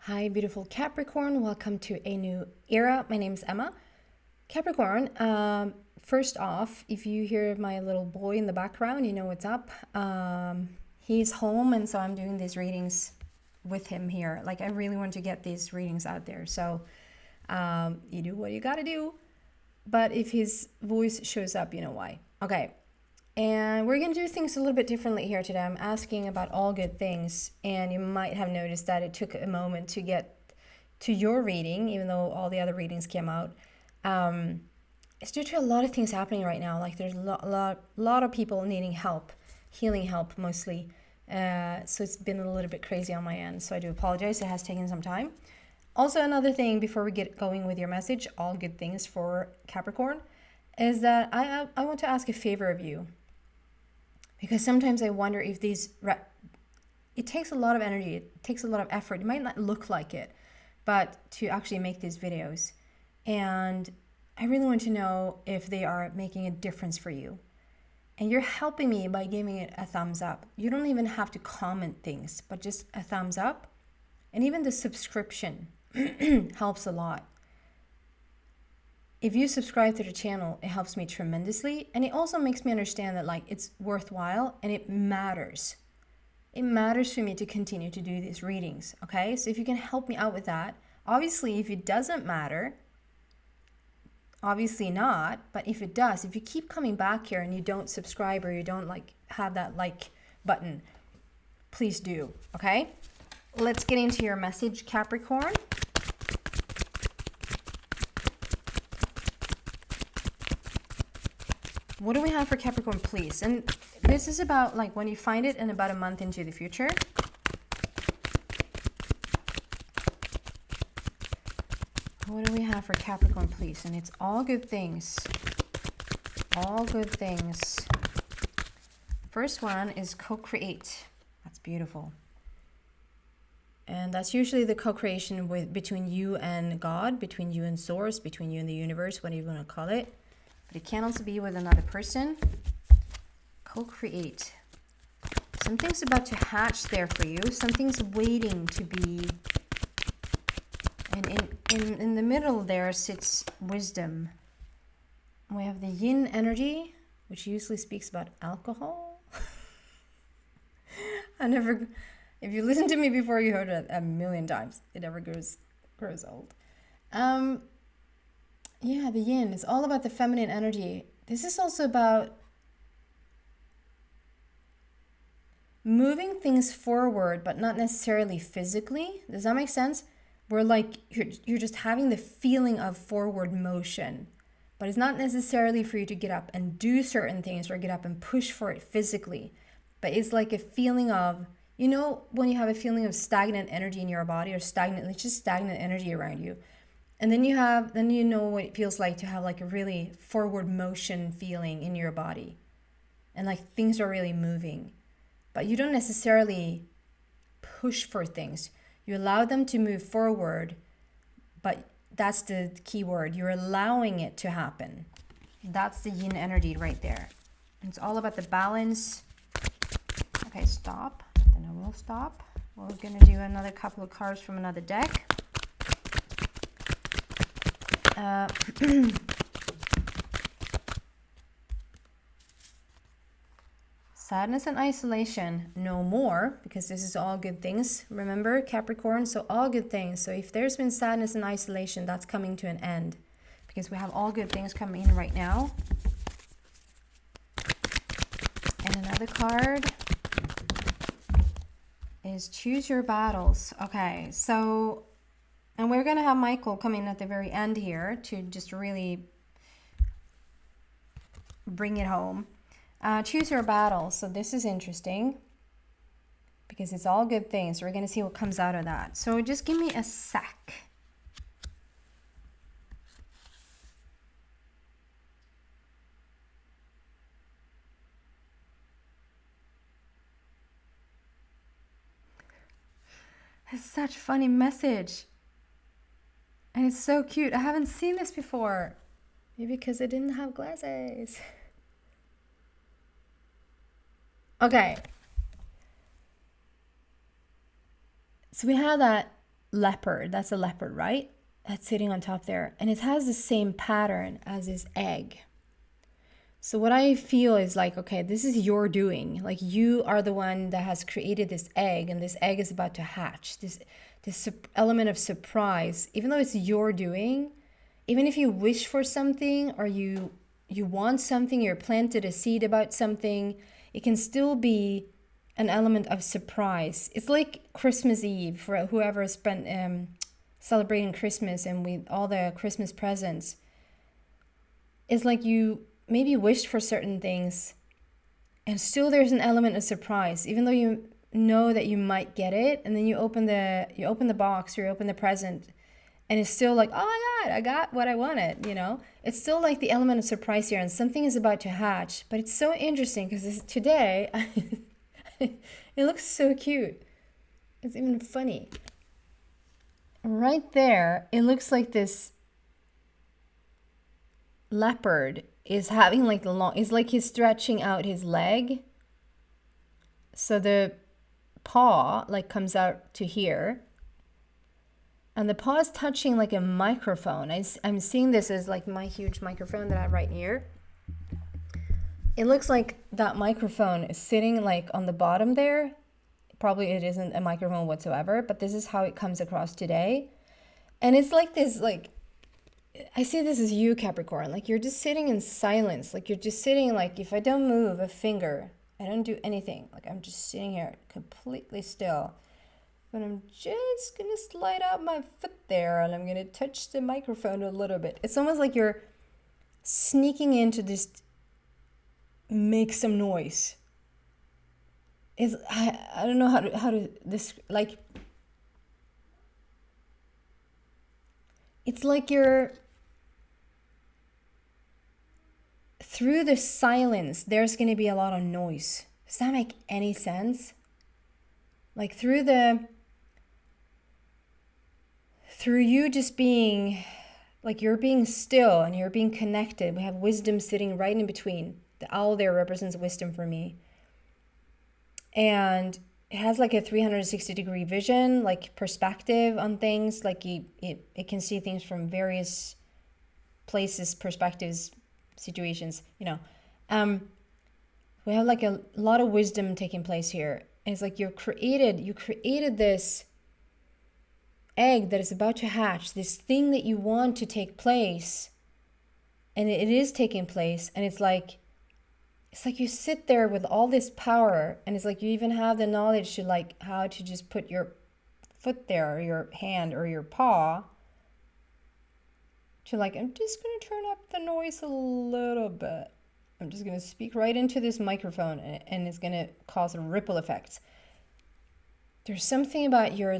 Hi, beautiful Capricorn. Welcome to a new era. My name is Emma. Capricorn, first off, if you hear my little boy in the background, you know what's up. He's home, and so I'm doing these readings with him here. Like, I really want to get these readings out there. So you do what you gotta do. But if his voice shows up, you know why. Okay. And we're going to do things a little bit differently here today. I'm asking about all good things, and you might have noticed that it took a moment to get to your reading, even though all the other readings came out. It's due to a lot of things happening right now. Like, there's a lot of people needing help, healing help mostly. So it's been a little bit crazy on my end. So I do apologize. It has taken some time. Also, another thing before we get going with your message, all good things for Capricorn, is that I want to ask a favor of you. Because sometimes I wonder if it takes a lot of energy, it takes a lot of effort. It might not look like it, but to actually make these videos. And I really want to know if they are making a difference for you. And you're helping me by giving it a thumbs up. You don't even have to comment things, but just a thumbs up. And even the subscription helps a lot. If you subscribe to the channel, it helps me tremendously. And it also makes me understand that, like, it's worthwhile and it matters. It matters for me to continue to do these readings, okay? So if you can help me out with that. Obviously, if it doesn't matter, obviously not. But if it does, if you keep coming back here and you don't subscribe or you don't have that like button, please do, okay? Let's get into your message, Capricorn. What do we have for Capricorn, please? And this is about like when you find it and about a month into the future. What do we have for Capricorn, please? And it's all good things. All good things. First one is co-create. That's beautiful. And that's usually the co-creation between you and God, between you and Source, between you and the universe, whatever you want to call it. But it can also be with another person. Co-create. Something's about to hatch there for you. Something's waiting to be. And in the middle there sits wisdom. We have the yin energy, which usually speaks about alcohol. If you listen to me before, you heard it a million times. It never grows old. Yeah, the yin is all about the feminine energy. This is also about moving things forward, but not necessarily physically. Does that make sense? Where like you're just having the feeling of forward motion, but it's not necessarily for you to get up and do certain things or get up and push for it physically. But it's like a feeling of, you know, when you have a feeling of stagnant energy in your body or it's just stagnant energy around you. And then you know what it feels like to have like a really forward motion feeling in your body. And like things are really moving. But you don't necessarily push for things. You allow them to move forward, but that's the key word. You're allowing it to happen. That's the yin energy right there. And it's all about the balance. Okay, stop. Then I will stop. We're going to do another couple of cards from another deck. Sadness and isolation, no more, because this is all good things. Remember, Capricorn, so all good things. So if there's been sadness and isolation, that's coming to an end, because we have all good things coming in right now. And another card is choose your battles. Okay, so, and we're going to have Michael come in at the very end here to just really bring it home. Choose your battle. So this is interesting because it's all good things. We're going to see what comes out of that. So just give me a sec. It's such a funny message. And it's so cute. I haven't seen this before. Maybe because I didn't have glasses. Okay. So we have that leopard. That's a leopard, right? That's sitting on top there. And it has the same pattern as this egg. So what I feel is like, okay, this is your doing. Like you are the one that has created this egg, and this egg is about to hatch. This element of surprise, even though it's your doing, even if you wish for something or you want something, you're planted a seed about something, it can still be an element of surprise. It's like Christmas Eve for whoever spent celebrating Christmas and with all the Christmas presents. It's like you maybe wished for certain things and still there's an element of surprise, even though you know that you might get it, and then you open the box or you open the present and it's still like, oh my God, I got what I wanted, you know? It's still like the element of surprise here, and something is about to hatch. But it's so interesting because today, it looks so cute. It's even funny. Right there, it looks like this leopard is having like it's like he's stretching out his leg. So the paw like comes out to here. And the paw is touching like a microphone. I'm seeing this as like my huge microphone that I have right here. It looks like that microphone is sitting like on the bottom there. Probably it isn't a microphone whatsoever, but this is how it comes across today. And it's like this, like, I see this as you, Capricorn. Like you're just sitting in silence. Like you're just sitting, like if I don't move a finger, I don't do anything. Like I'm just sitting here completely still. But I'm just going to slide out my foot there and I'm going to touch the microphone a little bit. It's almost like you're sneaking in to just make some noise. I don't know how to this, like, it's like you're, through the silence, there's going to be a lot of noise. Does that make any sense? Like through you just being, like you're being still and you're being connected. We have wisdom sitting right in between. The owl there represents wisdom for me. And it has like a 360-degree vision, like perspective on things. Like it can see things from various places, perspectives, situations, you know. We have like a lot of wisdom taking place here. And it's like you created this egg that is about to hatch, this thing that you want to take place, and it is taking place. And it's like you sit there with all this power, and it's like you even have the knowledge to like how to just put your foot there or your hand or your paw to like, I'm just going to turn up the noise a little bit. I'm just going to speak right into this microphone, and it's going to cause a ripple effect. There's something about your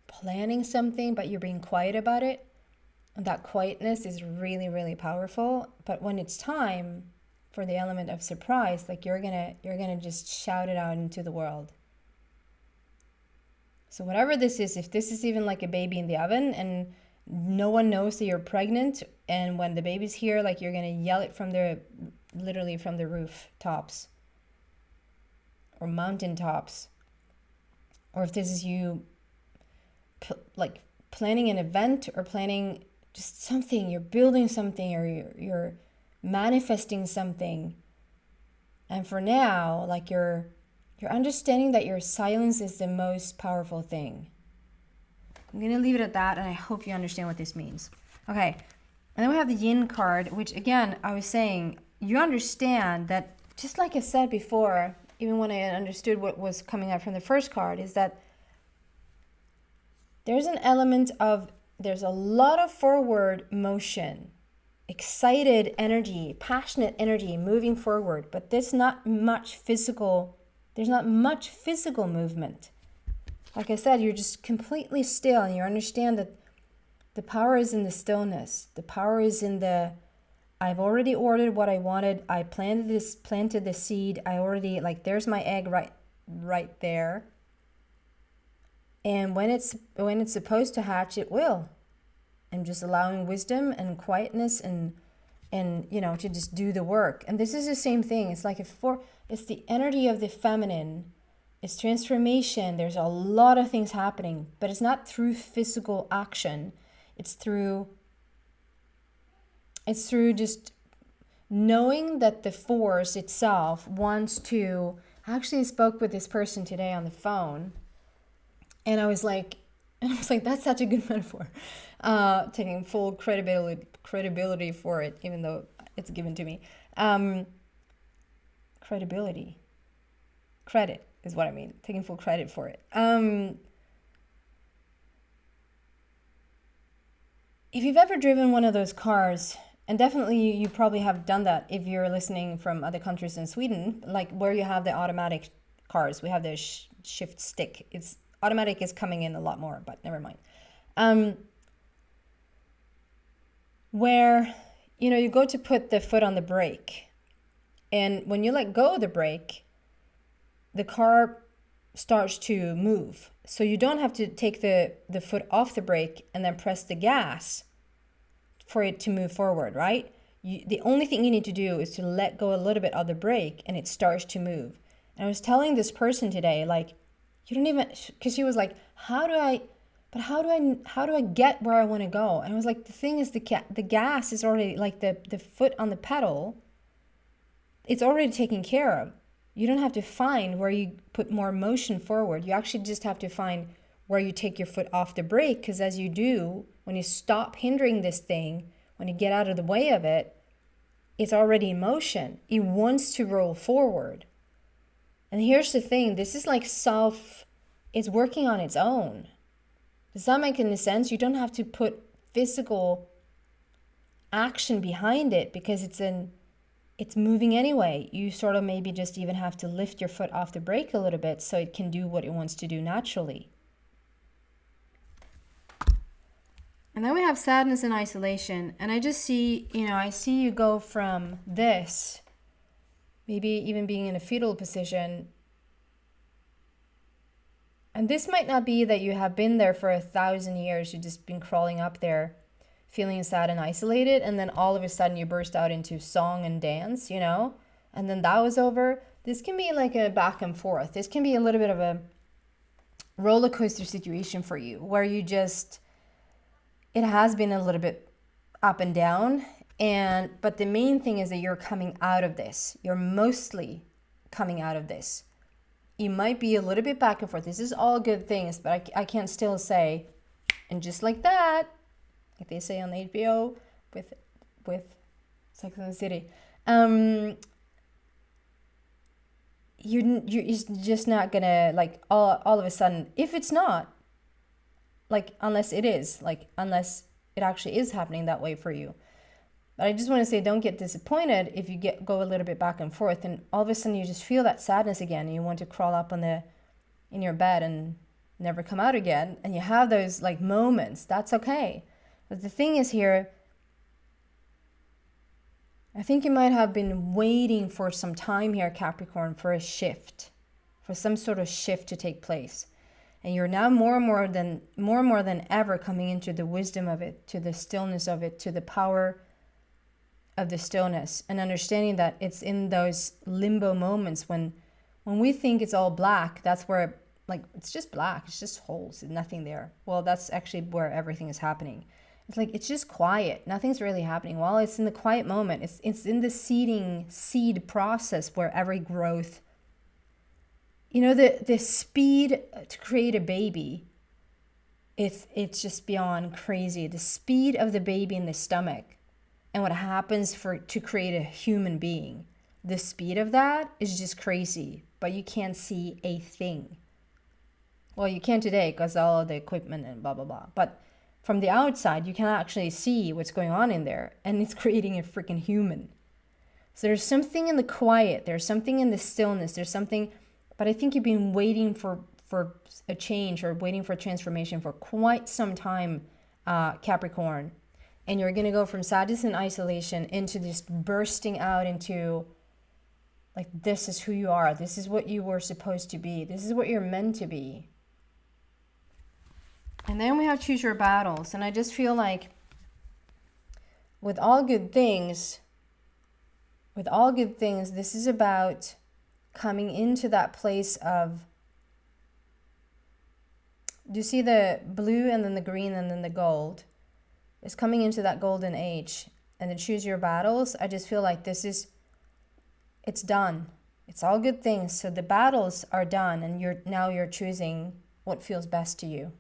planning something, but you're being quiet about it. And that quietness is really, really powerful. But when it's time for the element of surprise, like you're gonna just shout it out into the world. So whatever this is, if this is even like a baby in the oven and no one knows that you're pregnant, and when the baby's here, like you're gonna yell it from literally from the rooftops or mountain tops. Or if this is you like planning an event or planning just something, you're building something, or you're manifesting something. And for now, like you're understanding that your silence is the most powerful thing. I'm going to leave it at that, and I hope you understand what this means. Okay, and then we have the Yin card, which again, I was saying, you understand that, just like I said before, even when I understood what was coming out from the first card, is that there's an element of, there's a lot of forward motion, excited energy, passionate energy moving forward, but there's not much physical movement. Like I said, you're just completely still, and you understand that the power is in the stillness. The power is in the, I've already ordered what I wanted. I planted the seed. I already, like, there's my egg right there. And when it's supposed to hatch, it will. And just allowing wisdom and quietness and you know, to just do the work. And this is the same thing. It's like it's the energy of the feminine It's transformation. There's a lot of things happening, but it's not through physical action. It's through just knowing that the force itself wants to. I actually spoke with this person today on the phone, and I was like, that's such a good metaphor. Taking full credibility for it, even though it's given to me. Credit is what I mean. Taking full credit for it. If you've ever driven one of those cars, and definitely you probably have done that if you're listening from other countries in Sweden, like where you have the automatic cars, we have the shift stick. It's automatic is coming in a lot more, but never mind. Where, you go to put the foot on the brake, and when you let go of the brake, the car starts to move. So you don't have to take the foot off the brake and then press the gas for it to move forward, right? The only thing you need to do is to let go a little bit of the brake and it starts to move. And I was telling this person today, like, you don't even, because she was like, how do I get where I want to go? And I was like, the thing is, the gas is already, like the foot on the pedal, it's already taken care of. You don't have to find where you put more motion forward. You actually just have to find where you take your foot off the brake, because as you do, when you stop hindering this thing, when you get out of the way of it, it's already in motion. It wants to roll forward. And here's the thing, this is like it's working on its own. Does that make any sense? You don't have to put physical action behind it because it's moving anyway. You sort of maybe just even have to lift your foot off the brake a little bit so it can do what it wants to do naturally. And then we have sadness and isolation. And I just see, I see you go from this, maybe even being in a fetal position. And this might not be that you have been there for 1,000 years. You've just been crawling up there, feeling sad and isolated. And then all of a sudden you burst out into song and dance, and then that was over. This can be like a back and forth. This can be a little bit of a roller coaster situation for you where it has been a little bit up and down. But the main thing is that you're coming out of this. You're mostly coming out of this. You might be a little bit back and forth. This is all good things, but I can't still say, and just like that, like they say on HBO with Sex and the City, you're just not gonna, like, all of a sudden, if it's not, like, unless it actually is happening that way for you. But I just want to say, don't get disappointed if you go a little bit back and forth and all of a sudden you just feel that sadness again and you want to crawl up in your bed and never come out again, and you have those like moments. That's okay. But the thing is here, I think you might have been waiting for some time here, Capricorn, for a shift, for some sort of shift to take place. And you're now more and more than ever coming into the wisdom of it, to the stillness of it, to the power of the stillness, and understanding that it's in those limbo moments when we think it's all black. That's where, like, it's just black, it's just holes, nothing there. Well, that's actually where everything is happening. It's like, it's just quiet, nothing's really happening. Well, it's in the quiet moment, it's in the seed process where every growth, the speed to create a baby, it's just beyond crazy. The speed of the baby in the stomach and what happens to create a human being, the speed of that is just crazy, but you can't see a thing. Well, you can today because all of the equipment and blah, blah, blah. But from the outside, you can actually see what's going on in there, and it's creating a freaking human. So there's something in the quiet, there's something in the stillness, there's something, but I think you've been waiting for a change or waiting for a transformation for quite some time, Capricorn. And you're going to go from sadness and isolation into this bursting out into, like, this is who you are. This is what you were supposed to be. This is what you're meant to be. And then we have choose your battles. And I just feel like with all good things, this is about coming into that place of Do you see the blue and then the green and then the gold? It's coming into that golden age. And then choose your battles. I just feel like it's done. It's all good things. So the battles are done, and you're choosing what feels best to you.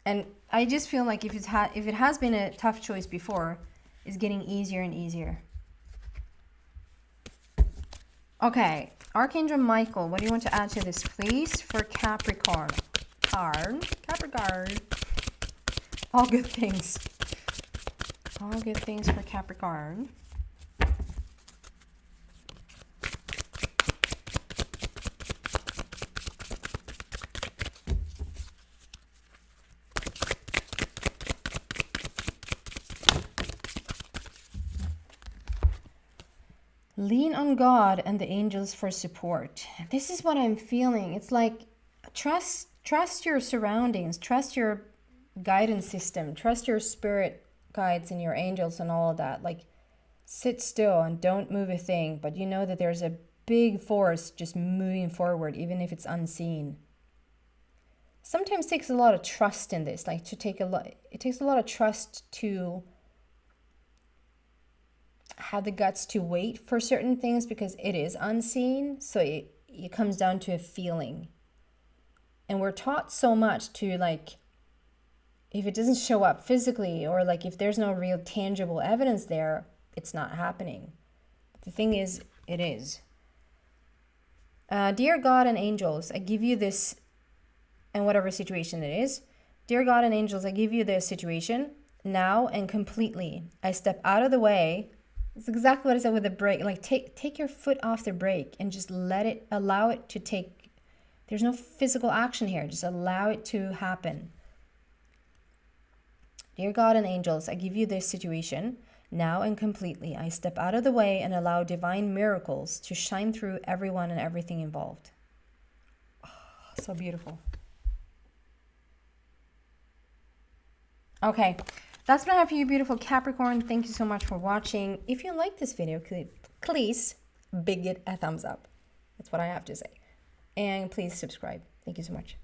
And I just feel like if it has been a tough choice before, it's getting easier and easier. Okay, Archangel Michael, what do you want to add to this, please, for Capricorn? Capricorn. All good things. All good things for Capricorn. Lean on God and the angels for support. This is what I'm feeling. It's like trust your surroundings, trust your guidance system, trust your spirit guides and your angels and all of that. Like, sit still and don't move a thing, but you know that there's a big force just moving forward, even if it's unseen. Sometimes it takes a lot of trust in this, like it takes a lot of trust to have the guts to wait for certain things, because it is unseen. So it comes down to a feeling. And we're taught so much to, like, if it doesn't show up physically, or like if there's no real tangible evidence there, it's not happening. But the thing is, it is. Dear God and angels, I give you this, and whatever situation it is. Dear God and angels, I give you this situation now and completely. I step out of the way. It's exactly what I said with the brake. Like, take your foot off the brake and just allow it to take. There's no physical action here. Just allow it to happen. Dear God and angels, I give you this situation now and completely. I step out of the way and allow divine miracles to shine through everyone and everything involved. Oh, so beautiful. Okay. That's what I have for you, beautiful Capricorn. Thank you so much for watching. If you like this video, please big it a thumbs up. That's what I have to say. And please subscribe. Thank you so much.